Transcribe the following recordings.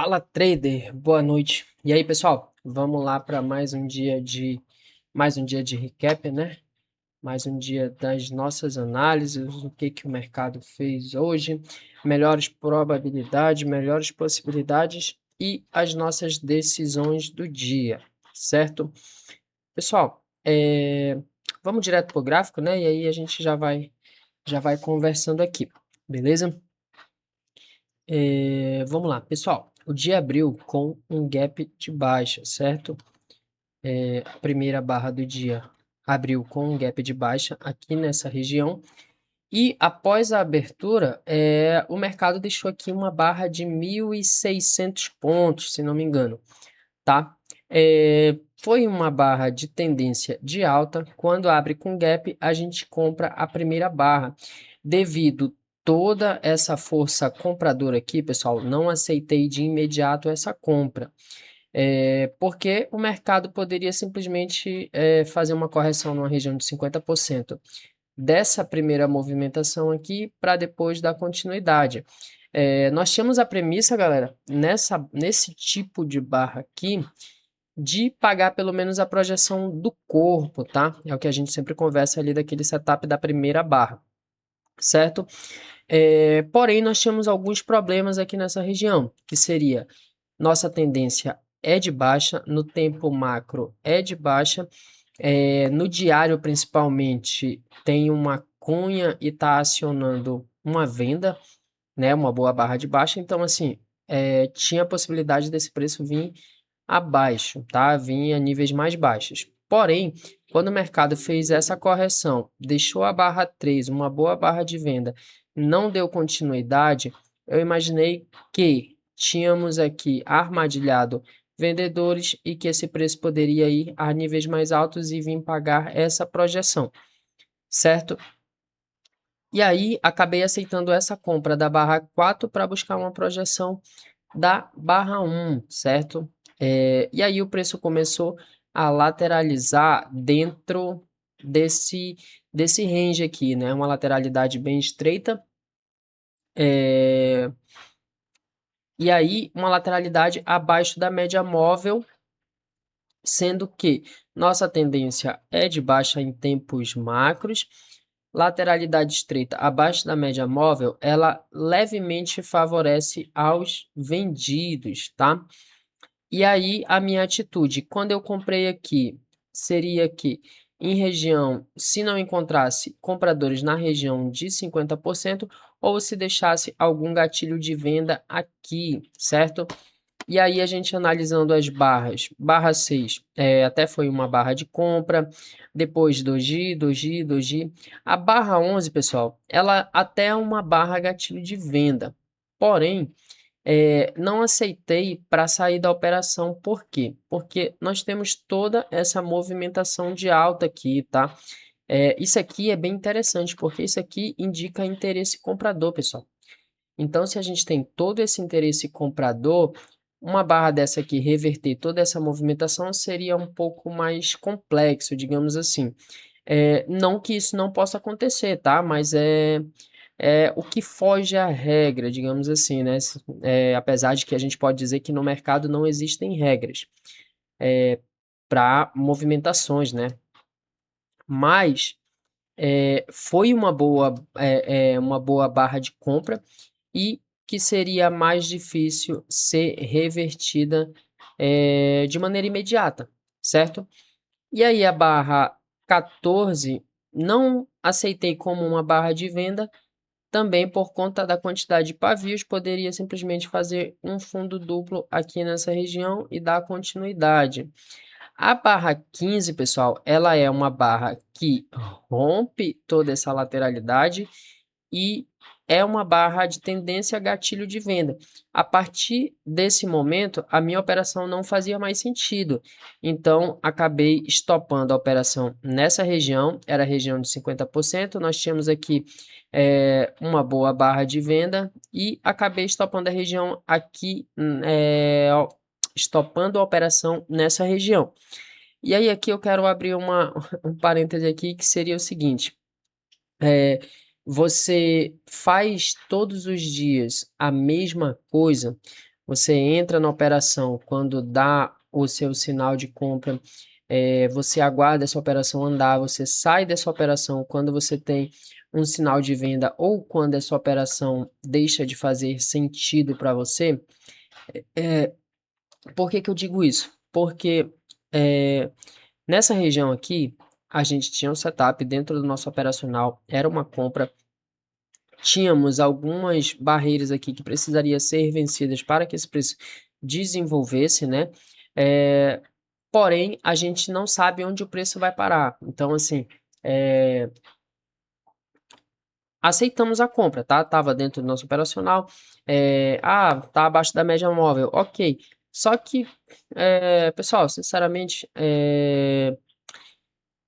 Fala trader, boa noite. E aí, pessoal? Vamos lá para mais um dia de recap, né? Mais um dia das nossas análises, o que o mercado fez hoje, melhores probabilidades, melhores possibilidades e as nossas decisões do dia, certo? Pessoal, vamos direto pro gráfico, né? E aí a gente já vai conversando aqui, beleza? Vamos lá, pessoal. O dia abriu com um gap de baixa, certo? A primeira barra do dia abriu com um gap de baixa aqui nessa região. E após a abertura, o mercado deixou aqui uma barra de 1.600 pontos, se não me engano, tá? Foi uma barra de tendência de alta. Quando abre com gap, a gente compra a primeira barra. Devido toda essa força compradora aqui, pessoal, não aceitei de imediato essa compra. Porque o mercado poderia simplesmente fazer uma correção numa região de 50% dessa primeira movimentação aqui para depois dar continuidade. Nós tínhamos a premissa, galera, nesse tipo de barra aqui, de pagar pelo menos a projeção do corpo, tá? É o que a gente sempre conversa ali daquele setup da primeira barra, certo? Porém, nós tínhamos alguns problemas aqui nessa região, que seria nossa tendência é de baixa, no tempo macro é de baixa, no diário principalmente tem uma cunha e está acionando uma venda, né? Uma boa barra de baixa, então assim, tinha a possibilidade desse preço vir abaixo, tá? Vinha a níveis mais baixos. Porém, quando o mercado fez essa correção, deixou a barra 3, uma boa barra de venda, não deu continuidade, eu imaginei que tínhamos aqui armadilhado vendedores e que esse preço poderia ir a níveis mais altos e vir pagar essa projeção, certo? E aí acabei aceitando essa compra da barra 4 para buscar uma projeção da barra 1, certo? E aí o preço começou a lateralizar dentro desse range aqui, né? Uma lateralidade bem estreita. E aí uma lateralidade abaixo da média móvel, sendo que nossa tendência é de baixa em tempos macros. Lateralidade estreita abaixo da média móvel, ela levemente favorece aos vendidos, tá? E aí, a minha atitude, quando eu comprei aqui, seria que em região, se não encontrasse compradores na região de 50%, ou se deixasse algum gatilho de venda aqui, certo? E aí, a gente analisando as barras, barra 6, até foi uma barra de compra, depois doji, doji, doji. A barra 11, pessoal, ela até é uma barra gatilho de venda, porém, não aceitei para sair da operação. Por quê? Porque nós temos toda essa movimentação de alta aqui, tá? Isso aqui é bem interessante, porque isso aqui indica interesse comprador, pessoal. Então, se a gente tem todo esse interesse comprador, uma barra dessa aqui reverter toda essa movimentação seria um pouco mais complexo, digamos assim. Não que isso não possa acontecer, tá? Mas é o que foge à regra, digamos assim, né? Apesar de que a gente pode dizer que no mercado não existem regras para movimentações, né? Mas foi uma boa barra de compra e que seria mais difícil ser revertida de maneira imediata, certo? E aí a barra 14 não aceitei como uma barra de venda. Também por conta da quantidade de pavios, poderia simplesmente fazer um fundo duplo aqui nessa região e dar continuidade. A barra 15, pessoal, ela é uma barra que rompe toda essa lateralidade e é uma barra de tendência gatilho de venda. A partir desse momento, a minha operação não fazia mais sentido. Então, acabei estopando a operação nessa região, era a região de 50%. Nós tínhamos aqui uma boa barra de venda e acabei estopando a região aqui, estopando a operação nessa região. E aí aqui eu quero abrir um parêntese aqui que seria o seguinte. Você faz todos os dias a mesma coisa, você entra na operação quando dá o seu sinal de compra, você aguarda essa operação andar, você sai dessa operação quando você tem um sinal de venda ou quando essa operação deixa de fazer sentido para você. Por que que eu digo isso? Porque nessa região aqui, a gente tinha um setup dentro do nosso operacional, era uma compra, tínhamos algumas barreiras aqui que precisaria ser vencidas para que esse preço desenvolvesse, né? Porém, a gente não sabe onde o preço vai parar. Então, assim, aceitamos a compra, tá? Tava dentro do nosso operacional. Tá abaixo da média móvel, ok. Só que, pessoal, sinceramente,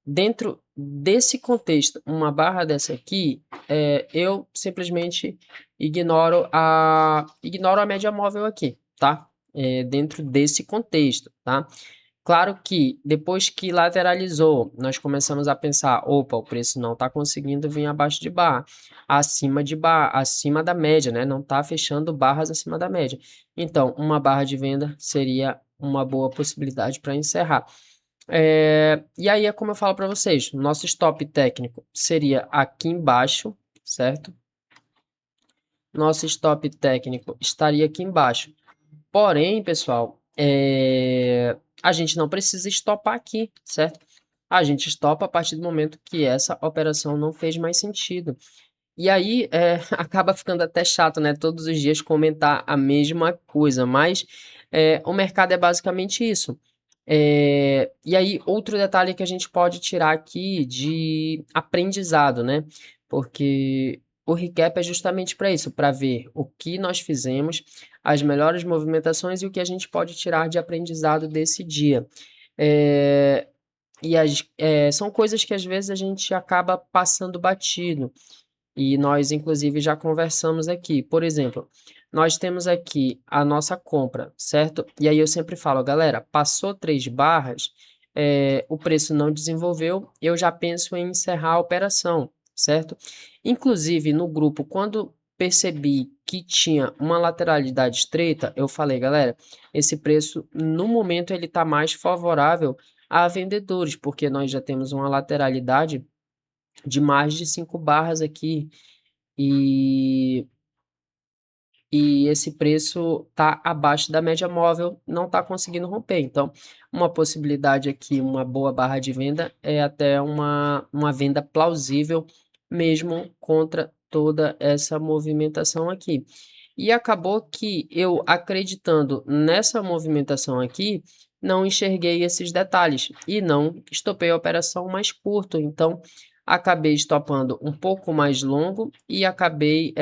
dentro desse contexto, uma barra dessa aqui, eu simplesmente ignoro a média móvel aqui, tá? Dentro desse contexto, tá? Claro que depois que lateralizou, nós começamos a pensar, opa, o preço não está conseguindo vir abaixo de barra, acima da média, né? Não está fechando barras acima da média. Então, uma barra de venda seria uma boa possibilidade para encerrar. E aí é como eu falo para vocês, nosso stop técnico seria aqui embaixo, certo? Nosso stop técnico estaria aqui embaixo. Porém, pessoal, a gente não precisa estopar aqui, certo? A gente estopa a partir do momento que essa operação não fez mais sentido. E aí acaba ficando até chato, né? Todos os dias comentar a mesma coisa, mas o mercado é basicamente isso. E aí, outro detalhe que a gente pode tirar aqui de aprendizado, né? Porque o recap é justamente para isso, para ver o que nós fizemos, as melhores movimentações e o que a gente pode tirar de aprendizado desse dia. É, são coisas que às vezes a gente acaba passando batido. E nós, inclusive, já conversamos aqui. Por exemplo, nós temos aqui a nossa compra, certo? E aí eu sempre falo, galera, passou 3 barras, o preço não desenvolveu, eu já penso em encerrar a operação, certo? Inclusive, no grupo, quando percebi que tinha uma lateralidade estreita, eu falei, galera, esse preço, no momento, ele está mais favorável a vendedores, porque nós já temos uma lateralidade de mais de 5 barras aqui e, e esse preço está abaixo da média móvel, não está conseguindo romper. Então, uma possibilidade aqui, uma boa barra de venda é até uma venda plausível, mesmo contra toda essa movimentação aqui. E acabou que eu, acreditando nessa movimentação aqui, não enxerguei esses detalhes e não estopei a operação mais curto. Então, acabei estopando um pouco mais longo e acabei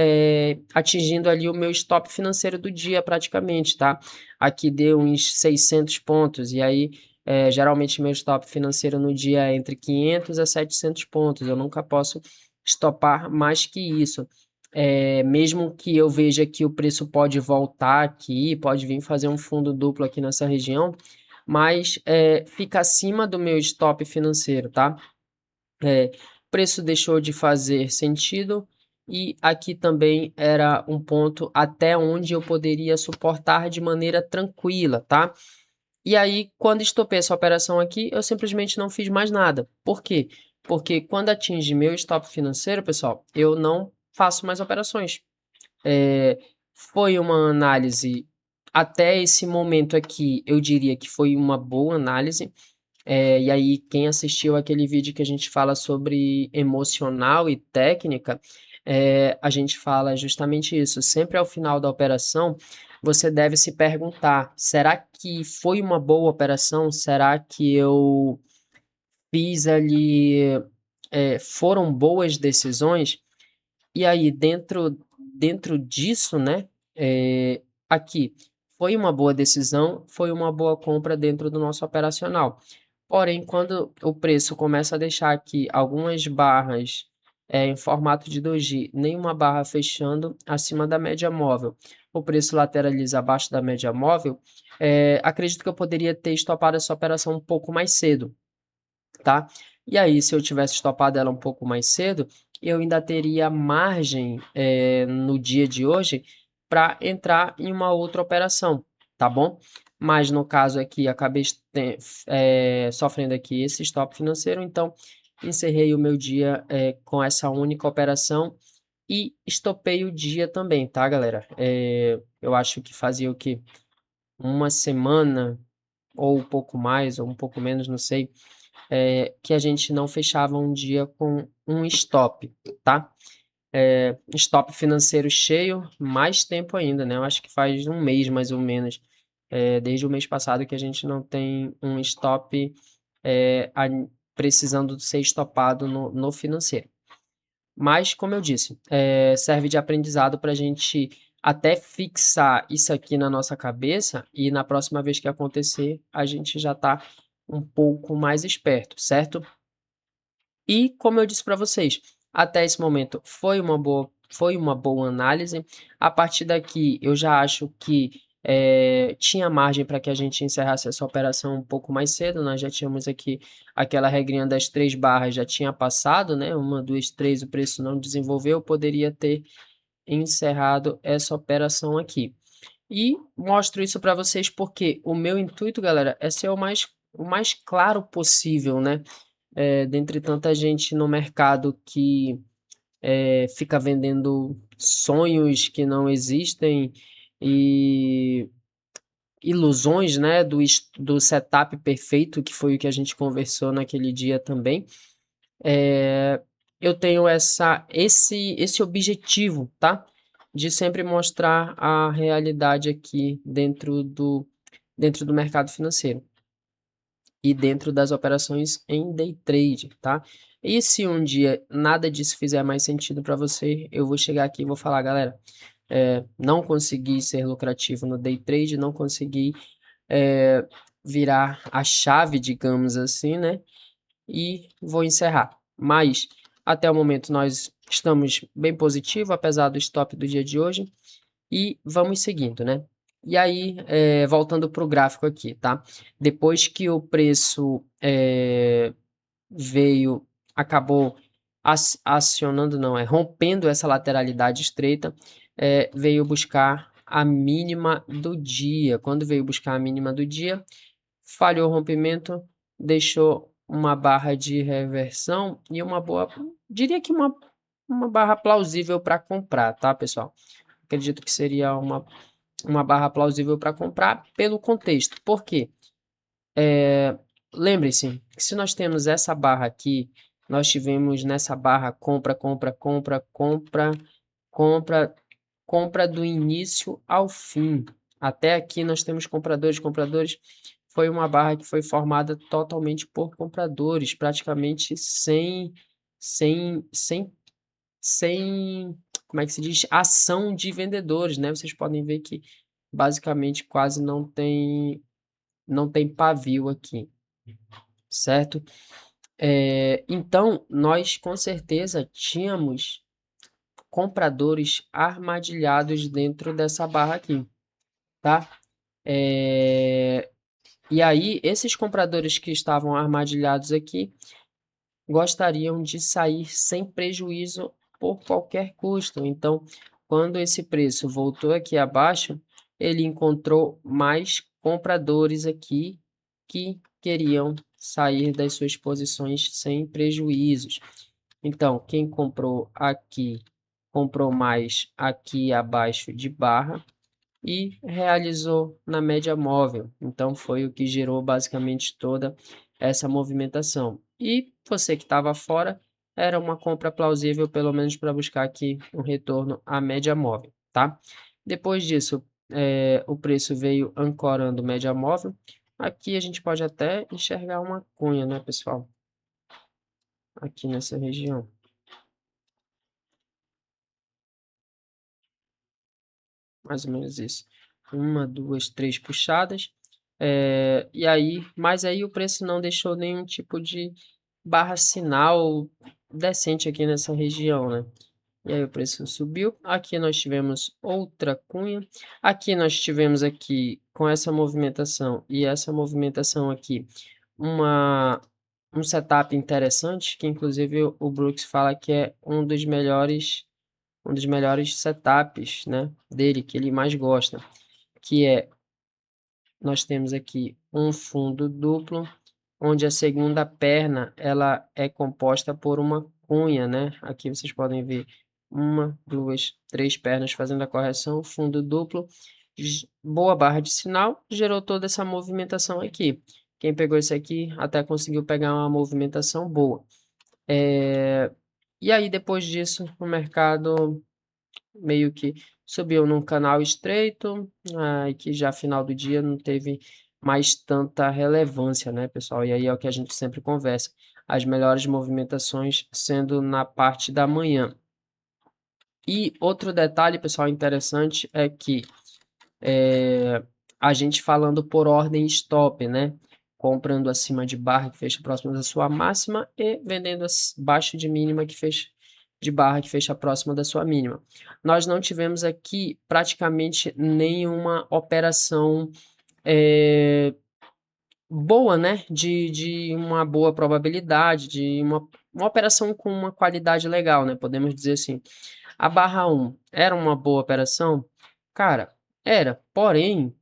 atingindo ali o meu stop financeiro do dia praticamente, tá? Aqui deu uns 600 pontos e aí geralmente meu stop financeiro no dia é entre 500 a 700 pontos. Eu nunca posso estopar mais que isso. Mesmo que eu veja que o preço pode voltar aqui, pode vir fazer um fundo duplo aqui nessa região, mas fica acima do meu stop financeiro, tá? O preço deixou de fazer sentido e aqui também era um ponto até onde eu poderia suportar de maneira tranquila, tá? E aí, quando estopei essa operação aqui, eu simplesmente não fiz mais nada. Por quê? Porque quando atinge meu stop financeiro, pessoal, eu não faço mais operações. Foi uma análise, até esse momento aqui, eu diria que foi uma boa análise. E aí, quem assistiu aquele vídeo que a gente fala sobre emocional e técnica, a gente fala justamente isso. Sempre ao final da operação, você deve se perguntar: será que foi uma boa operação? Será que eu fiz ali, foram boas decisões? E aí, dentro disso, né, aqui, foi uma boa decisão, foi uma boa compra dentro do nosso operacional. Porém, quando o preço começa a deixar aqui algumas barras em formato de doji, nenhuma barra fechando acima da média móvel, o preço lateraliza abaixo da média móvel, acredito que eu poderia ter estopado essa operação um pouco mais cedo, tá? E aí, se eu tivesse estopado ela um pouco mais cedo, eu ainda teria margem no dia de hoje para entrar em uma outra operação, tá bom? Mas no caso aqui, acabei sofrendo aqui esse stop financeiro, então encerrei o meu dia com essa única operação e estopei o dia também, tá, galera? Eu acho que fazia o que? Uma semana, ou um pouco mais, ou um pouco menos, não sei, que a gente não fechava um dia com um stop, tá? Stop financeiro cheio, mais tempo ainda, né? Eu acho que faz um mês mais ou menos, desde o mês passado que a gente não tem um stop precisando ser estopado no financeiro. Mas, como eu disse, serve de aprendizado para a gente até fixar isso aqui na nossa cabeça e na próxima vez que acontecer, a gente já está um pouco mais esperto, certo? E, como eu disse para vocês, até esse momento foi uma boa análise. A partir daqui, eu já acho que tinha margem para que a gente encerrasse essa operação um pouco mais cedo. Nós já tínhamos aqui aquela regrinha das 3 barras, já tinha passado, né? 1, 2, 3, o preço não desenvolveu, poderia ter encerrado essa operação aqui. E mostro isso para vocês porque o meu intuito, galera, é ser o mais claro possível, né? Dentre tanta gente no mercado que fica vendendo sonhos que não existem e ilusões, né, do setup perfeito, que foi o que a gente conversou naquele dia também. Eu tenho esse objetivo, tá? De sempre mostrar a realidade aqui dentro do mercado financeiro e dentro das operações em day trade, tá? E se um dia nada disso fizer mais sentido para você, eu vou chegar aqui e vou falar, galera, não consegui ser lucrativo no day trade, não consegui virar a chave, digamos assim, né? E vou encerrar. Mas até o momento nós estamos bem positivo, apesar do stop do dia de hoje, e vamos seguindo, né? E aí, voltando para o gráfico aqui, tá? Depois que o preço acabou acionando, não, rompendo essa lateralidade estreita, veio buscar a mínima do dia. Quando veio buscar a mínima do dia, falhou o rompimento, deixou uma barra de reversão e uma boa, diria que uma barra plausível para comprar, tá, pessoal? Acredito que seria uma barra plausível para comprar pelo contexto. Por quê? Lembre-se que se nós temos essa barra aqui, nós tivemos nessa barra compra, compra, compra, compra, compra, compra do início ao fim. Até aqui nós temos compradores, compradores. Foi uma barra que foi formada totalmente por compradores, praticamente sem, como é que se diz? Ação de vendedores, né? Vocês podem ver que basicamente quase não tem pavio aqui, certo? Então, nós com certeza tínhamos compradores armadilhados dentro dessa barra aqui, tá? E aí, esses compradores que estavam armadilhados aqui gostariam de sair sem prejuízo por qualquer custo. Então, quando esse preço voltou aqui abaixo, ele encontrou mais compradores aqui que queriam sair das suas posições sem prejuízos. Então, quem comprou aqui, comprou mais aqui abaixo de barra e realizou na média móvel. Então, foi o que gerou basicamente toda essa movimentação. E você que estava fora, era uma compra plausível, pelo menos para buscar aqui um retorno à média móvel, tá? Depois disso, o preço veio ancorando média móvel. Aqui a gente pode até enxergar uma cunha, né, pessoal? Aqui nessa região. Mais ou menos isso. Uma, duas, três puxadas. E aí, mas aí o preço não deixou nenhum tipo de barra sinal decente aqui nessa região, né? E aí o preço subiu. Aqui nós tivemos outra cunha. Aqui nós tivemos aqui com essa movimentação e essa movimentação aqui um setup interessante que inclusive o Brooks fala que é um dos melhores um dos melhores setups, né, dele, que ele mais gosta, que é, nós temos aqui um fundo duplo, onde a segunda perna ela é composta por uma cunha, né? Aqui vocês podem ver uma, duas, três pernas fazendo a correção, fundo duplo, boa barra de sinal, gerou toda essa movimentação aqui. Quem pegou esse aqui até conseguiu pegar uma movimentação boa. E aí, depois disso, o mercado meio que subiu num canal estreito, e que já final do dia não teve mais tanta relevância, né, pessoal? E aí é o que a gente sempre conversa, as melhores movimentações sendo na parte da manhã. E outro detalhe, pessoal, interessante é que a gente falando por ordem stop, né? Comprando acima de barra que fecha próximo da sua máxima e vendendo abaixo de mínima que fecha de barra que fecha próxima da sua mínima. Nós não tivemos aqui praticamente nenhuma operação boa, né? De uma boa probabilidade, de uma operação com uma qualidade legal, né? Podemos dizer assim. A barra 1 era uma boa operação? Cara, era. Porém,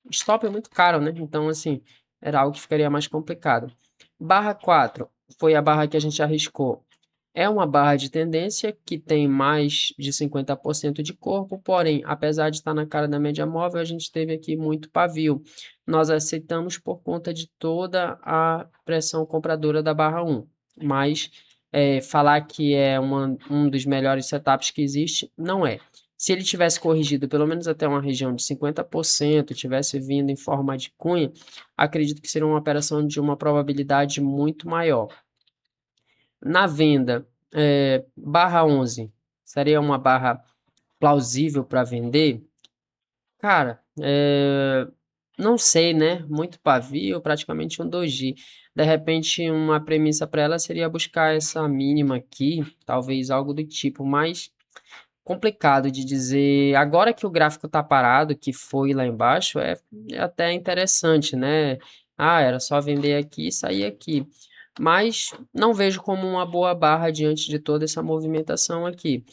stop é muito caro, né? Então, assim, era algo que ficaria mais complicado. Barra 4 foi a barra que a gente arriscou. É uma barra de tendência que tem mais de 50% de corpo, porém, apesar de estar na cara da média móvel, a gente teve aqui muito pavio. Nós aceitamos por conta de toda a pressão compradora da barra 1, mas falar que é um dos melhores setups que existe, não é. Se ele tivesse corrigido pelo menos até uma região de 50%, tivesse vindo em forma de cunha, acredito que seria uma operação de uma probabilidade muito maior. Na venda, barra 11, seria uma barra plausível para vender? Cara, não sei, né? Muito pavio, praticamente um doji. De repente, uma premissa para ela seria buscar essa mínima aqui, talvez algo do tipo, mas complicado de dizer. Agora que o gráfico está parado, que foi lá embaixo, é até interessante, né? Ah, era só vender aqui e sair aqui. Mas não vejo como uma boa barra diante de toda essa movimentação aqui.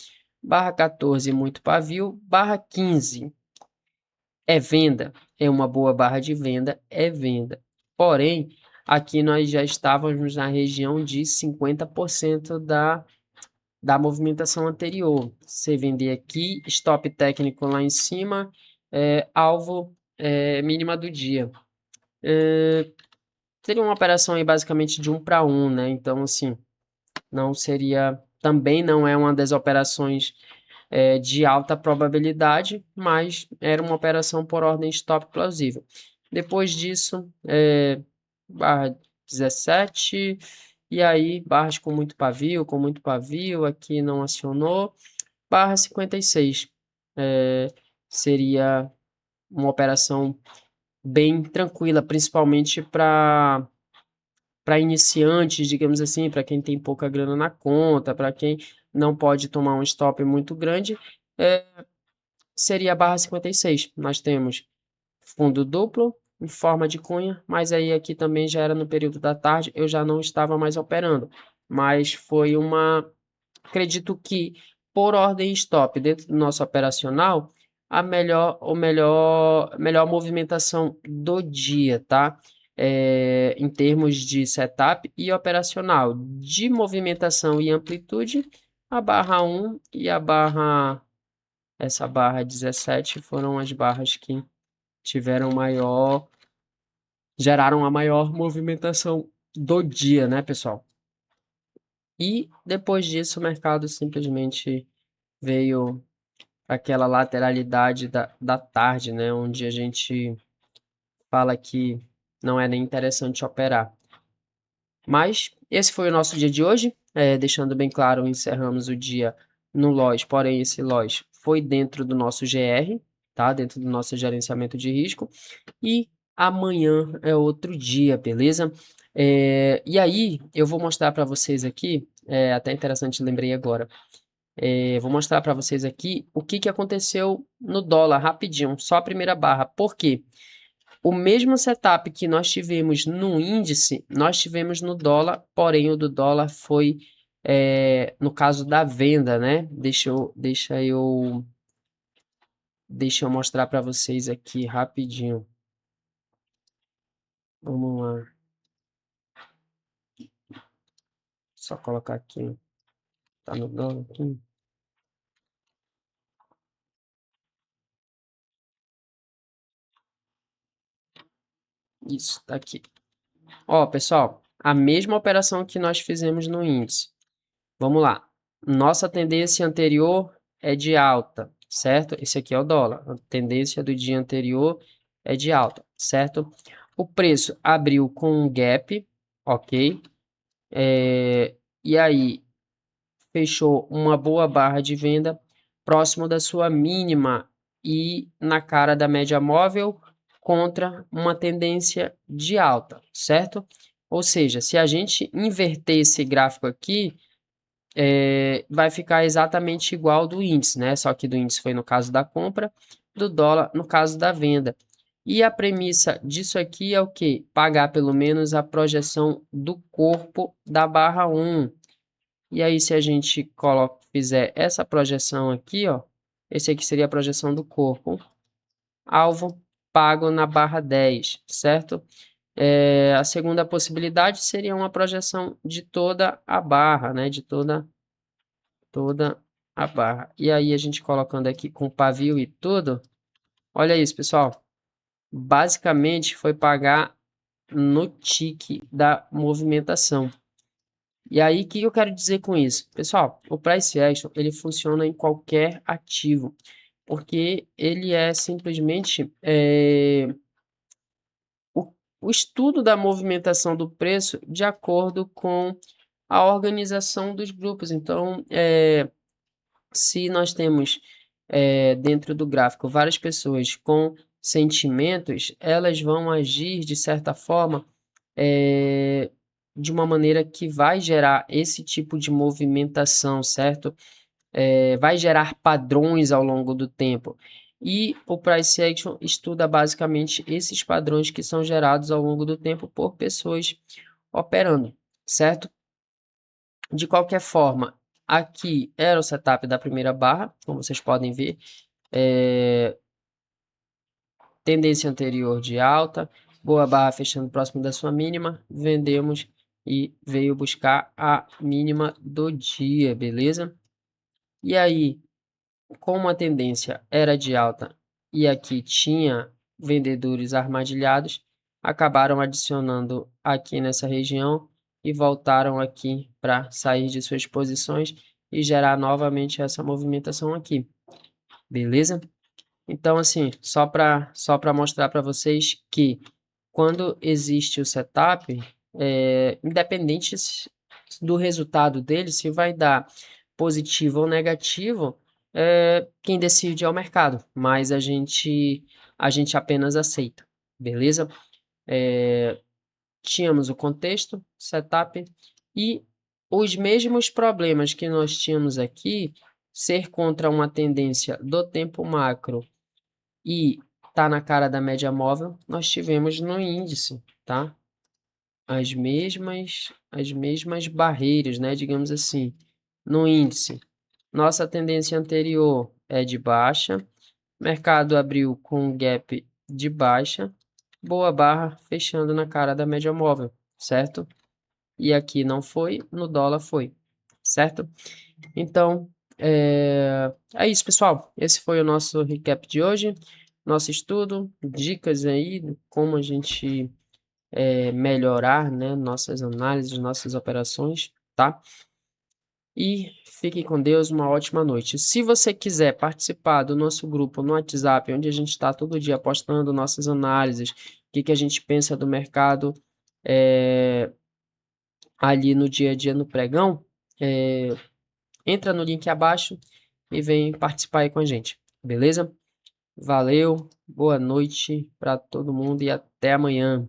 Barra 14, muito pavio. Barra 15 é venda. É uma boa barra de venda, é venda. Porém, aqui nós já estávamos na região de 50% da movimentação anterior. Você vender aqui, stop técnico lá em cima, alvo mínima do dia. Seria uma operação aí basicamente de 1 para 1, né? Então, assim, não seria, também não é uma das operações de alta probabilidade, mas era uma operação por ordem stop plausível. Depois disso, barra 17, e aí barras com muito pavio, aqui não acionou. Barra 56 seria uma operação bem tranquila, principalmente para iniciantes, digamos assim, para quem tem pouca grana na conta, para quem não pode tomar um stop muito grande, seria a barra 56. Nós temos fundo duplo em forma de cunha, mas aí aqui também já era no período da tarde, eu já não estava mais operando, mas foi acredito que por ordem stop dentro do nosso operacional, melhor movimentação do dia, tá? Em termos de setup e operacional, de movimentação e amplitude, a barra 1 e essa barra 17 foram as barras que geraram a maior movimentação do dia, né, pessoal? E depois disso o mercado simplesmente veio aquela lateralidade da tarde, né, onde a gente fala que não é nem interessante operar. Mas esse foi o nosso dia de hoje, deixando bem claro, encerramos o dia no loss, porém esse loss foi dentro do nosso GR, tá? Dentro do nosso gerenciamento de risco, e amanhã é outro dia, beleza? E aí eu vou mostrar para vocês aqui, até interessante, lembrei agora, vou mostrar para vocês aqui o que aconteceu no dólar, rapidinho, só a primeira barra. Por quê? O mesmo setup que nós tivemos no índice, nós tivemos no dólar, porém o do dólar foi no caso da venda, né? Deixa eu mostrar para vocês aqui rapidinho. Vamos lá. Só colocar aqui. Tá no dólar aqui. Isso, tá aqui. Ó, pessoal, a mesma operação que nós fizemos no índice. Vamos lá. Nossa tendência anterior é de alta, certo? Esse aqui é o dólar. A tendência do dia anterior é de alta, certo? O preço abriu com um gap, ok? E aí, fechou uma boa barra de venda próximo da sua mínima e na cara da média móvel contra uma tendência de alta, certo? Ou seja, se a gente inverter esse gráfico aqui, vai ficar exatamente igual ao do índice, né? Só que do índice foi no caso da compra, do dólar no caso da venda. E a premissa disso aqui é o quê? Pagar pelo menos a projeção do corpo da barra 1. E aí, se a gente fizer essa projeção aqui, ó, esse aqui seria a projeção do corpo. Alvo pago na barra 10, certo? A segunda possibilidade seria uma projeção de toda a barra, né? De toda a barra. E aí, a gente colocando aqui com pavio e tudo. Olha isso, pessoal. Basicamente, foi pagar no tique da movimentação. E aí, o que eu quero dizer com isso? Pessoal, o Price Action, ele funciona em qualquer ativo, porque ele é simplesmente o estudo da movimentação do preço de acordo com a organização dos grupos. Então, se nós temos dentro do gráfico várias pessoas com sentimentos, elas vão agir de certa forma de uma maneira que vai gerar esse tipo de movimentação, certo? Vai gerar padrões ao longo do tempo. E o Price Action estuda basicamente esses padrões que são gerados ao longo do tempo por pessoas operando, certo? De qualquer forma, aqui era o setup da primeira barra, como vocês podem ver. Tendência anterior de alta, boa barra fechando próximo da sua mínima, vendemos e veio buscar a mínima do dia, beleza? E aí, como a tendência era de alta e aqui tinha vendedores armadilhados, acabaram adicionando aqui nessa região e voltaram aqui para sair de suas posições e gerar novamente essa movimentação aqui, beleza? Então, assim, só para mostrar para vocês que quando existe o setup, independente do resultado dele, se vai dar positivo ou negativo, quem decide é o mercado, mas a gente apenas aceita, beleza? Tínhamos o contexto, setup e os mesmos problemas que nós tínhamos aqui, ser contra uma tendência do tempo macro e tá na cara da média móvel, nós tivemos no índice, tá? As mesmas barreiras, né? Digamos assim, no índice. Nossa tendência anterior é de baixa, mercado abriu com um gap de baixa, boa barra fechando na cara da média móvel, certo? E aqui não foi, no dólar foi, certo? Então, é isso, pessoal. Esse foi o nosso recap de hoje, nosso estudo, dicas aí de como a gente melhorar, né, nossas análises, nossas operações, tá? E fiquem com Deus, uma ótima noite. Se você quiser participar do nosso grupo no WhatsApp, onde a gente está todo dia postando nossas análises, o que a gente pensa do mercado ali no dia a dia no pregão, entra no link abaixo e vem participar aí com a gente, beleza? Valeu, boa noite para todo mundo e até amanhã.